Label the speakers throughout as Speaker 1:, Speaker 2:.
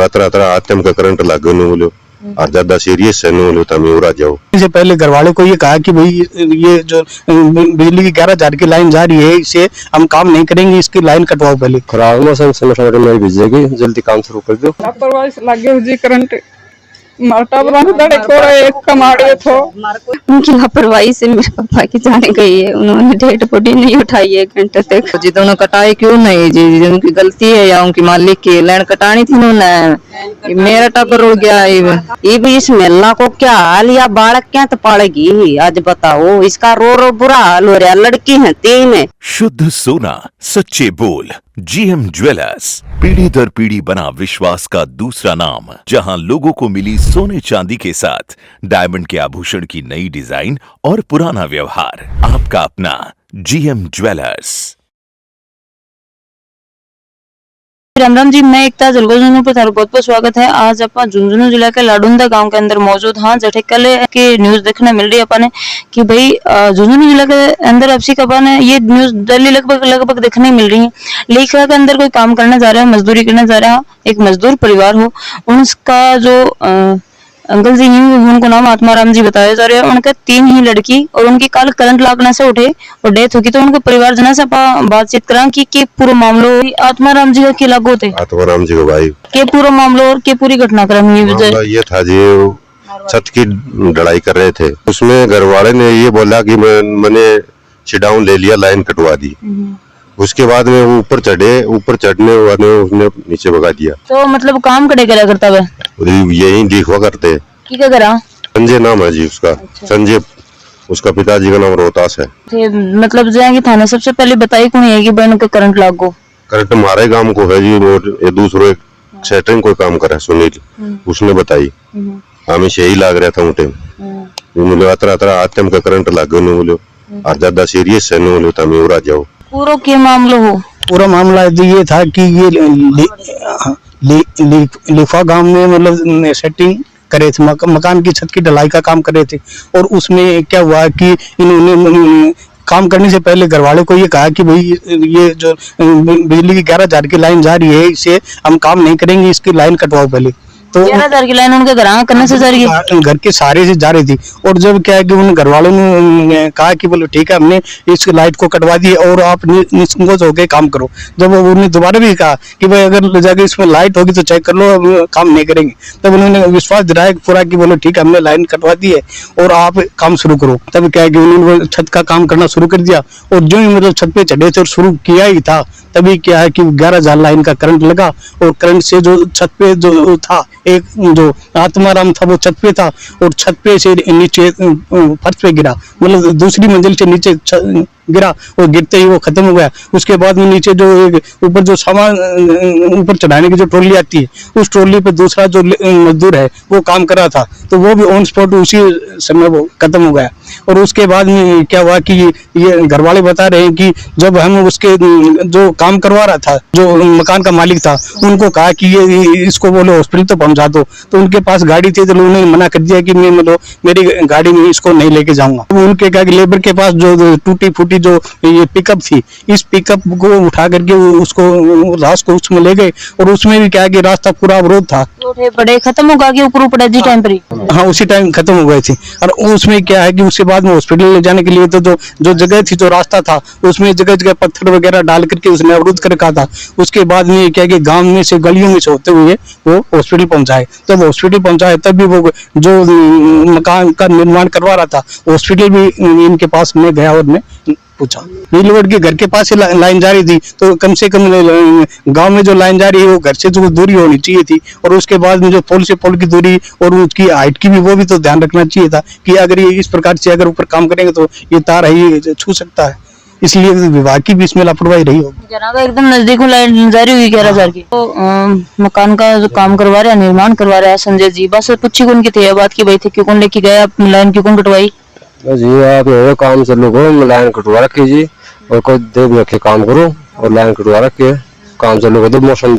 Speaker 1: रात आते हमका करंट लागे नहीं बोलो और ज्यादा सीरियस है नहीं बोलो तो हमें उड़ा जाओ।
Speaker 2: इससे पहले घर वालों को ये कहा कि भाई ये जो बिजली की 11,000 की लाइन जा रही है इसे हम काम नहीं करेंगे, इसकी लाइन कटवाओ पहले।
Speaker 3: खराब मौसम समस्या में भेजेगी, जल्दी काम शुरू कर दो।
Speaker 4: लापरवाही लगे जी करंट मार्टा बना दड़े को एक कमाड़े थो
Speaker 5: उनकी लापरवाही से मेरे पापा की जान गई है। उन्होंने डेड बॉडी नहीं उठाई 1 घंटे तक।
Speaker 6: जी तो उन्होंने कटाई क्यों नहीं जी, उनकी गलती है या उनकी मालिक की लाइन कटानी थी उन्होंने। मेरा टक्कर उड़ गया।
Speaker 5: ये भी इस मेला को क्या हाल या बालक क्या तो पड़ेगी आज बताओ। इसका रो रो बुरा हाल हो रहा। लड़की है 3
Speaker 7: शुद्ध सोना सच्चे बोल जीएम ज्वेलर्स, पीढ़ी दर पीढ़ी बना विश्वास का दूसरा नाम, जहां लोगों को मिली सोने चांदी के साथ डायमंड के आभूषण की नई डिजाइन और पुराना व्यवहार। आपका अपना जीएम ज्वेलर्स।
Speaker 5: राम राम जी, मैं एकता जलगोजनू पर थारा बहुत बहुत स्वागत है। आज आप झुंझुनू जिला के लाडुंदा गांव के अंदर मौजूद हाँ जठे कल की न्यूज देखने मिल रही है अपन कि भाई झुंझुनू जिला के अंदर अब सी अपन ये न्यूज डेली लगभग देखने मिल रही है। लेखा के अंदर कोई काम करने जा रहा है, मजदूरी करने जा रहा है, एक मजदूर परिवार हो, उनका जो अंकल जी हैं उनको नाम आत्माराम जी बताया जा रहा है। उनके 3 ही लड़की और उनकी कल करंट लागने से उठे और डेथ होगी। तो उनके परिवारजन से बातचीत करा कि पूरा मामलो आत्माराम जी का लागू थे।
Speaker 1: आत्माराम जी को भाई
Speaker 5: के पूरा मामलो और के पूरी घटनाक्रम
Speaker 1: ये था जी, छत की ढलाई कर रहे थे, उसमें घर वाले ने ये बोला कि मैंने शिडाउन ले लिया, लाइन कटवा दी। उसके बाद में ऊपर चढ़ने वाले उसने नीचे भगा दिया।
Speaker 5: तो मतलब काम कड़े करा करता है
Speaker 1: यही लिखवा करते
Speaker 5: क्या करा।
Speaker 1: संजय नाम है जी उसका। अच्छा। संजय, उसका पिताजी का नाम रोहतास है।
Speaker 5: मतलब जाएंगे थाने सबसे पहले बताई कौन है कि बहन का करंट लागू। करंट
Speaker 1: हमारे गांव को है जी, और दूसरे सेटरिंग कोई काम करे सुनील, उसने बताई। हमें यही लाग रहा था उठे रात आते हमका करंट लागे नहीं बोलो और ज्यादा सीरियस है नहीं बोलो तो हमें उड़ा जाओ।
Speaker 5: पूरा क्या मामला हो? पूरा
Speaker 2: मामला ये था कि ये लिफा गांव में मतलब सेटिंग करे थे, मकान की छत की ढलाई का काम कर रहे थे। और उसमें क्या हुआ कि इन्होंने काम करने से पहले घर वाले को ये कहा कि भाई ये जो बिजली की 11,000 की लाइन जा रही है इसे हम काम नहीं करेंगे, इसकी लाइन कटवाओ पहले। तो
Speaker 5: 11,000 की लाइन उनके घर करने से जा रही है,
Speaker 2: घर के सारे से जा रही थी। और जब क्या है कि उन घर वालों ने कहा कि बोलो ठीक है हमने इस लाइट को कटवा दी और आप निसंकोच होकर काम करो। जब उन्होंने दोबारा भी कहा कि भाई अगर जाके इसमें लाइट होगी तो चेक कर लो, हम काम नहीं करेंगे, तब उन्होंने विश्वास दिलाया पूरा कि बोलो ठीक है हमने लाइन कटवा दी है और आप काम शुरू करो। तब क्या है कि उन्होंने छत का काम करना शुरू कर दिया। और जो ही मतलब छत पे चढ़े थे और शुरू किया ही था, तभी क्या है कि 11,000 लाइन का करंट लगा और करंट से जो छत पे जो था, एक जो आत्माराम था वो छत पे था और छत पे से नीचे फर्श पे गिरा, मतलब दूसरी मंजिल से नीचे गिरा और गिरते ही वो खत्म हो गया। उसके बाद में नीचे जो ऊपर जो सामान ऊपर चढ़ाने की जो ट्रॉली आती है, उस ट्रॉली पे दूसरा जो मजदूर है वो काम कर रहा था, तो वो भी ऑन स्पॉट उसी समय वो खत्म हो गया। और उसके बाद में क्या हुआ कि ये घर वाले बता रहे हैं कि जब हम उसके जो काम करवा रहा था, जो मकान का मालिक था, उनको कहा कि ये इसको बोलो हॉस्पिटल तो पहुंचा दो, तो उनके पास गाड़ी थी तो उन्होंने मना कर दिया कि मैं मतलब मेरी गाड़ी में इसको नहीं लेके जाऊंगा। उनके क्या लेबर के पास जो टूटी फूटी जो ये पिकअप थी, इस पिकअप को उठा करके उसको रात को उसमें ले गए और उसमें भी क्या कि रास्ता पूरा अवरोध था।
Speaker 5: बड़े खत्म होगा कि ऊपर ऊपर जी टाइम पर ही?
Speaker 2: हाँ उसी टाइम खत्म हो गए थे। और उसमें क्या है कि उसके बाद में हॉस्पिटल ले जाने के लिए तो जो जगह थी, जो रास्ता था, उसमें जगह जगह पत्थर वगैरह डाल करके उसने अवरुद्ध कर रखा था। उसके बाद में क्या कि गांव में से गलियों में से होते हुए वो हॉस्पिटल पहुंचाए। जब हॉस्पिटल पहुंचाए तब भी वो जो मकान का निर्माण करवा रहा था, हॉस्पिटल भी इनके पास में गया और मैं पूछा। बिजली बोर्ड के घर के पास से लाइन जा रही थी, तो कम से कम गांव में जो लाइन जा रही है वो घर से जो दूरी होनी चाहिए थी। और उसके बाद में जो पोल से पोल की दूरी और उसकी हाइट की भी वो भी तो ध्यान रखना चाहिए था कि अगर ये इस प्रकार से अगर ऊपर काम करेंगे तो ये तार है ये छू सकता है। इसलिए विभाग की भी इसमें लापरवाही रही होगी।
Speaker 5: एकदम नजदीक में लाइन जारी हुई 11,000 की। तो मकान का जो काम करवा रहा है, निर्माण करवा रहा है संजय जी, बस पूछी कौन की थी बात की भाई थे क्यों कौन लेके गया लाइन, क्यों कौन कटवाई
Speaker 3: जी? आप काम चालू करो, लाइन कटवा रखी जी और कोई देव रखे काम करो और लाइन कटवा रखे काम चालू कर दो। मौसम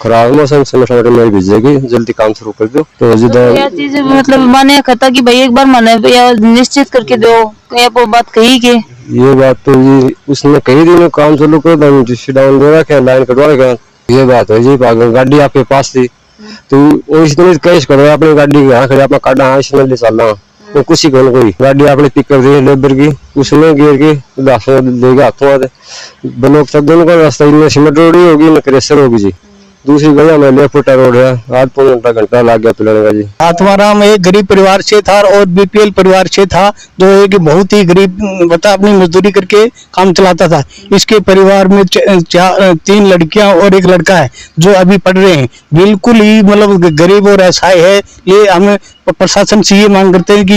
Speaker 3: खराब, मौसम समस्या में भेजेगी, जल्दी काम शुरू कर दो। तो
Speaker 5: यह चीज मतलब माने खता कि भाई एक बार माने या निश्चित करके दो, या वो बात कही के
Speaker 3: ये बात तो जी उसने कही थी काम चालू कर दो, डाउन दे रखा लाइन कटवा रखा, ये बात है जी। गाड़ी आपके पास थी तो वो इसको कैश करो अपनी गाड़ी यहाँ खड़े अपना काटा हाँ इसमें ले चलना वो कुछ ही कोई गाड़ी आपने पिक कर दी लेबर की उसने गिर के दस लेके हाथों ब्लॉक तक दोनों का रास्ता इनमें सीमेंट रोड ही होगी न क्रेशर होगी जी। दूसरी गली में ले फुटा रोड है, आध पौन घंटा लग गया पिलने का जी।
Speaker 2: आत्माराम एक गरीब परिवार से था और बीपीएल परिवार से था, जो एक बहुत ही गरीब बता अपनी मजदूरी करके काम चलाता था। इसके परिवार में 3 लड़कियां और 1 लड़का है जो अभी पढ़ रहे हैं। बिल्कुल ही मतलब गरीब और असहाय है। ये हम प्रशासन से ये मांग करते हैं कि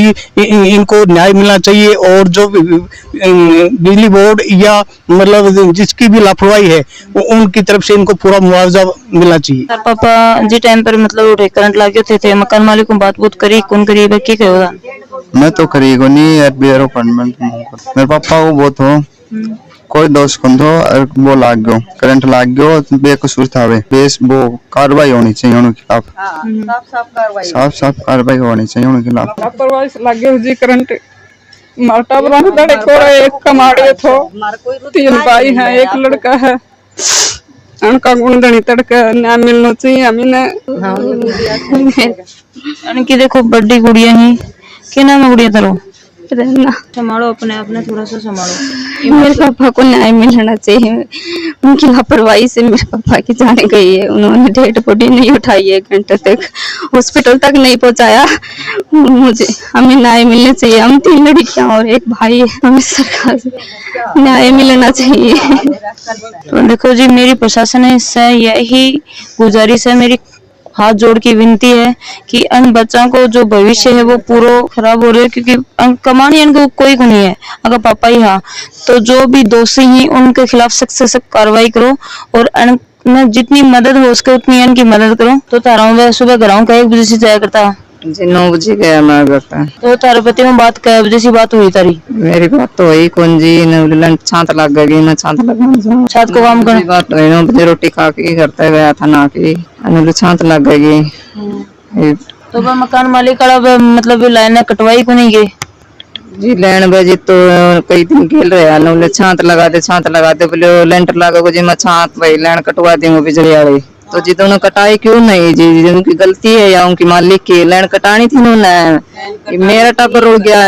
Speaker 2: इनको न्याय मिलना चाहिए और जो बिजली बोर्ड या मतलब जिसकी भी लापरवाही है उनकी तरफ से इनको पूरा मुआवजा मिलना चाहिए।
Speaker 5: तार पापा जी टाइम पर मतलब उठे करंट लागे थे मकान मालिक को बात बुत करी कौन करी है की कहोगा?
Speaker 8: मैं तो करी को नहीं यार बेरो अपार्टमेंट में मेरे पापा को बहुत हो कोई दोस्त कौन थो और वो लाग गयो करंट लाग गयो बेकसूर था वे बेस वो कार्रवाई होनी चाहिए उनके खिलाफ साफ कार्रवाई होनी चाहिए उनके खिलाफ।
Speaker 4: लापरवाही से लागे हो जी करंट मारटा बरान दड़े कोरा एक कमाड़े थो 3 भाई हैं 1 लड़का है उनका गुणधनी तड़का न्याय मिलना चाहिए हमें
Speaker 5: की देखो बड़ी गुड़िया ही क्या नाम है गुड़िया तारो? संभालो अपने अपने थोड़ा सा संभालो।
Speaker 9: मेरे पापा को न्याय मिलना चाहिए। उनकी लापरवाही से मेरे पापा की जान गई है। उन्होंने डेड बॉडी नहीं उठाई 1 घंटे तक हॉस्पिटल तक नहीं पहुंचाया। मुझे हमें न्याय मिलना चाहिए। हम 3 लड़कियां और 1 भाई है। हमें सरकार से न्याय मिलना चाहिए।
Speaker 5: तो देखो जी मेरी प्रशासन से यही गुजारिश है, मेरी हाथ जोड़ की विनती है कि अन बच्चों को जो भविष्य है वो पूरा खराब हो रहा है, क्योंकि कमानी इनको कोई को नहीं है। अगर पापा ही हाँ तो जो भी दोषी ही उनके खिलाफ सख्त से सख्त कार्रवाई करो और जितनी मदद हो सके उतनी इनकी मदद करो। तो तारा सुबह घर का 1 बजे से जाया करता
Speaker 6: जी 9 बजे गया मैं करता।
Speaker 5: तो तारे पति में बात कै बजे से बात हुई तारी?
Speaker 6: मेरी बात तो हुई कौन जी न छात लग गई न छात लगा
Speaker 5: छात को काम कर
Speaker 6: बात हुई 9 बजे रोटी खा के करते गया था ना कि छात लग गई।
Speaker 5: तो वह मकान मालिक का मतलब लाइन कटवाई को नहीं गई
Speaker 6: जी लैंड बजे तो कई दिन खेल रहे बोले छात लगा दे बोले लेंटर लगा जी मैं छात भाई लैंड कटवा दी बिजली वाली। तो जी दोनों कटाई क्यों नहीं जी उनकी गलती है या उनकी मालिक की लैंड कटानी थी उन्होंने। मेरा टाबर हो गया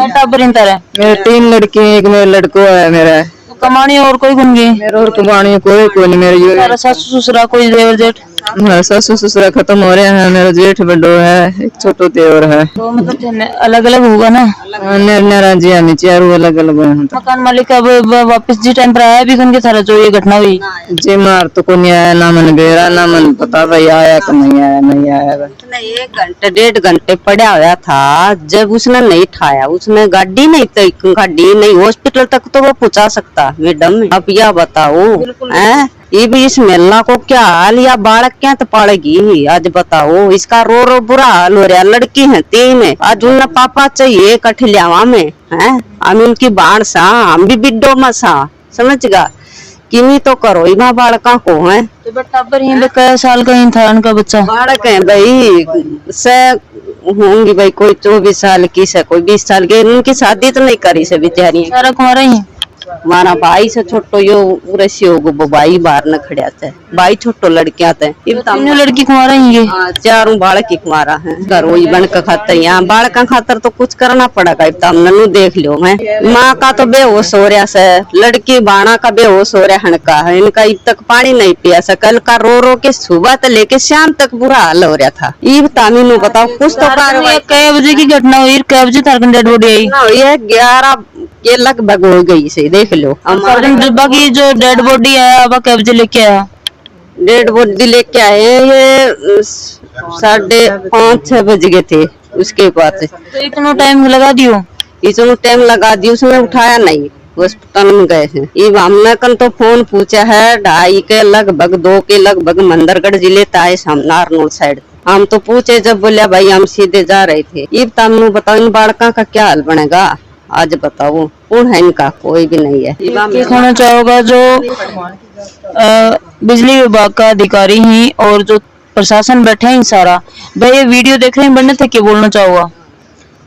Speaker 5: टाबर
Speaker 6: मेरे 3 लड़के 1 मेरा लड़को है मेरा
Speaker 5: कमानी और कोई गुन गई
Speaker 6: मेरे और कमानी कोई नहीं मेरे
Speaker 5: सासू ससुरा कोई देवर जेठ
Speaker 6: सासू ससुरा खत्म हो रहे हैं। मेरा जेठ बड़ो है 1 छोटो देवर है।
Speaker 5: तो मतलब अलग अलग होगा ना
Speaker 6: जी हमें चारों अलग अलग
Speaker 5: मकान मालिक अब वापस जी टाइम पर आया भी उनके सारा जो ये घटना हुई
Speaker 6: जी मार तो कोई नहीं आया ना मन बेरा ना मन पता भाई आया कि नहीं आया
Speaker 9: 1 घंटे 1.5 घंटे पड़ा हुआ था। जब उसने नहीं ठाया उसने गाड़ी नहीं हॉस्पिटल तक तो वो पहुंचा सकता मैडम। अब यह बताओ ये भी इस मेला को क्या हाल या बालक क्या तो पड़ेगी आज बताओ। इसका रो बुरा हाल हो रहा। लड़की है 3 आज उन्हें पापा चाहिए कठलियावा में है हम उनकी बाढ़ सा हम भी बिड्डो में सा समझगा किमी तो करो इमा बालका को है।
Speaker 5: तो बराबर ही कै साल का ही था उनका बच्चा
Speaker 9: बालक है भाई से होंगी भाई कोई 24 साल की से कोई 20 साल की। उनकी शादी तो नहीं करी से बेचारी
Speaker 5: सारा कुमारा ही
Speaker 9: हमारा भाई से छोटो यो रसी होगो भाई बाहर न खड़िया थे भाई छोटो लड़कियां थे
Speaker 5: लड़की कुमारा ही है
Speaker 9: 4 बालक ही कुमारा है। घर वही बन का खातर यहाँ बालक खातर तो कुछ करना पड़ेगा। तब ननू देख लो है माँ का तो बेहोश हो रहा से लड़की बाणा का बेहोश हो रहा हनका है। इनका अब तक पानी नहीं पिया सा कल का रो के सुबह से लेके शाम तक बुरा हाल हो रहा था। ईब तामीनू बताओ कुछ तो
Speaker 5: कै बजे की घटना हुई कै बजे तारकन डेड बॉडी आई?
Speaker 9: ये 11 के लगभग हो गई से देख लो।
Speaker 5: बाकी जो डेड बॉडी है अब कै बजे लेके आया?
Speaker 9: डेड बॉडी लेके आए ये 5:30-6 बज गए थे। उसके बाद
Speaker 5: तो इतना टाइम लगा दियो
Speaker 9: उसने उठाया नहीं हॉस्पिटल में गए हैं। ये हमने कल तो फोन पूछा है 2:30 के लगभग 2 के लगभग मंदरगढ़ जिले ताए सामना अरनोल साइड। हम तो पूछे जब बोलिया भाई हम सीधे जा रहे थे। ये तुम बताओ इन बालका का क्या हाल बनेगा आज बताओ। कौन है इनका कोई भी नहीं है।
Speaker 5: कहना चाहोगा जो बिजली विभाग का अधिकारी ही और जो प्रशासन बैठे हैं सारा भाई ये वीडियो देख रहे हैं बनने थे क्या बोलना चाहोगा?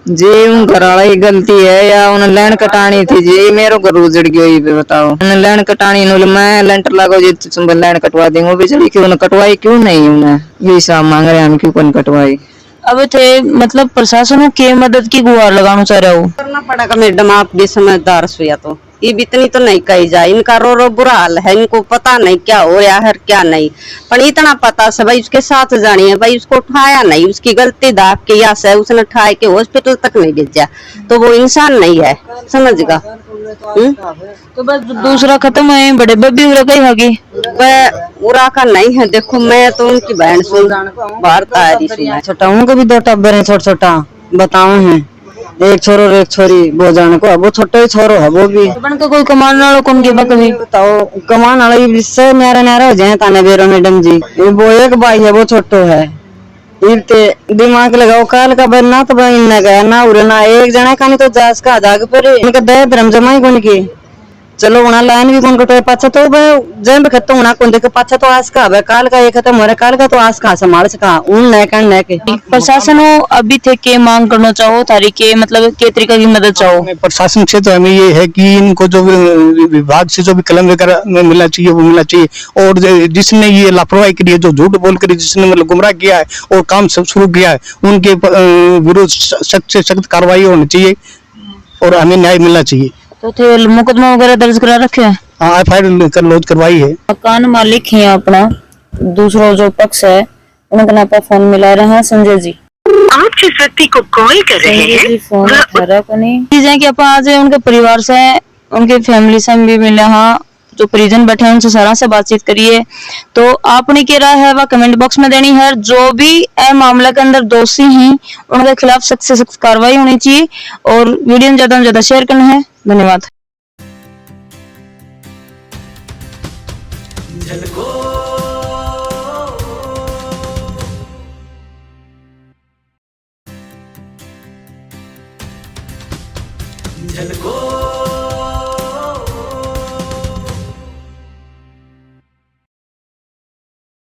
Speaker 6: जी उन घर वाला की गलती है या उन्हें लैंड कटानी थी जी, मेरो घर उजड़ गयो, ये बताओ। उन्हें लैंड कटानी मैं लेंटर लागो जी तुम लैंड कटवा देंगे, वो बिजली क्यों न कटवाई, क्यों नहीं उन्हें ये हिसाब मांग रहे हैं हम, क्यों कौन कटवाई।
Speaker 5: अब थे मतलब प्रशासन के मदद की गुहार लगाना चाह रहा हूँ।
Speaker 9: करना पड़ेगा मैडम, आप भी समझदार हो या तो ये भी इतनी तो नहीं कही जाए, इनका रो रो बुरा हाल है, इनको पता नहीं क्या हो रहा है क्या नहीं, पर इतना पता से भाई उसके साथ जानी है, भाई उसको उठाया नहीं, उसकी गलती दाप के या से उसने उठाए के हॉस्पिटल तक नहीं भेजा, तो वो इंसान नहीं है, समझगा।
Speaker 5: तो बस दूसरा खत्म है, बड़े बब्बी उरा कहीं होगी
Speaker 9: वह उरा का नहीं है, देखो मैं तो उनकी बहन सुन बाहर तारी
Speaker 6: छोटा उनको भी 2 टब्बर है, छोटा छोटा बताओ है, एक छोरो और एक छोरी, वो जाने को वो छोटा ही छोरो है, वो भी
Speaker 5: बन का कोई कमान वाला कौन के कभी
Speaker 6: बताओ कमान वाला इससे न्यारा न्यारा हो जाए ताने बेरो मैडम जी, वो एक भाई है, वो छोटो है, इतने दिमाग लगाओ काल का बनना तो इन गया ना उरे ना एक जना का नहीं तो जास का दाग पर इनका दया धर्म जमाई कौन की, चलो उना लाइन भी कौन कटो पाछा तो जब खत्म होना कौन देखे पाछा तो आज का काल का ये खत्म हो रहा, काल का तो आज का संभाल सका उन नए कण नए के
Speaker 5: प्रशासन अभी थे के मांग करना चाहो तारी के मतलब के तरीका की मदद चाहो।
Speaker 2: प्रशासन से तो हमें ये है कि इनको जो विभाग से जो भी कलम वगैरह में मिलना चाहिए वो मिलना चाहिए, और जिसने ये लापरवाही करी है, जो झूठ बोल कर जिसने मतलब गुमराह किया है और काम शुरू किया है, उनके विरुद्ध सख्त से सख्त कार्रवाई होनी चाहिए और हमें न्याय मिलना चाहिए।
Speaker 5: तो थे मुकदमा वगैरह दर्ज करा रखे हैं?
Speaker 2: हाँ FIR कर लॉन्च करवाई है।
Speaker 5: मकान मालिक हैं अपना दूसरा जो पक्ष है उनका नाम पर फोन मिला रहे हैं संजय जी,
Speaker 10: आप जिस व्यक्ति को कॉल कर रहे हैं
Speaker 5: फोन उठा को नहीं चीजें कि अपन आज उनके परिवार से उनके फैमिली से भी मिले, हाँ जो परिजन बैठे हैं उनसे सारा से बातचीत करिए, तो आपने क्या राय है वह कमेंट बॉक्स में देनी है। जो भी मामला के अंदर दोषी हैं उनके खिलाफ सख्त से सख्त कार्रवाई होनी चाहिए और वीडियो में ज्यादा शेयर करना है। धन्यवाद।
Speaker 11: झलको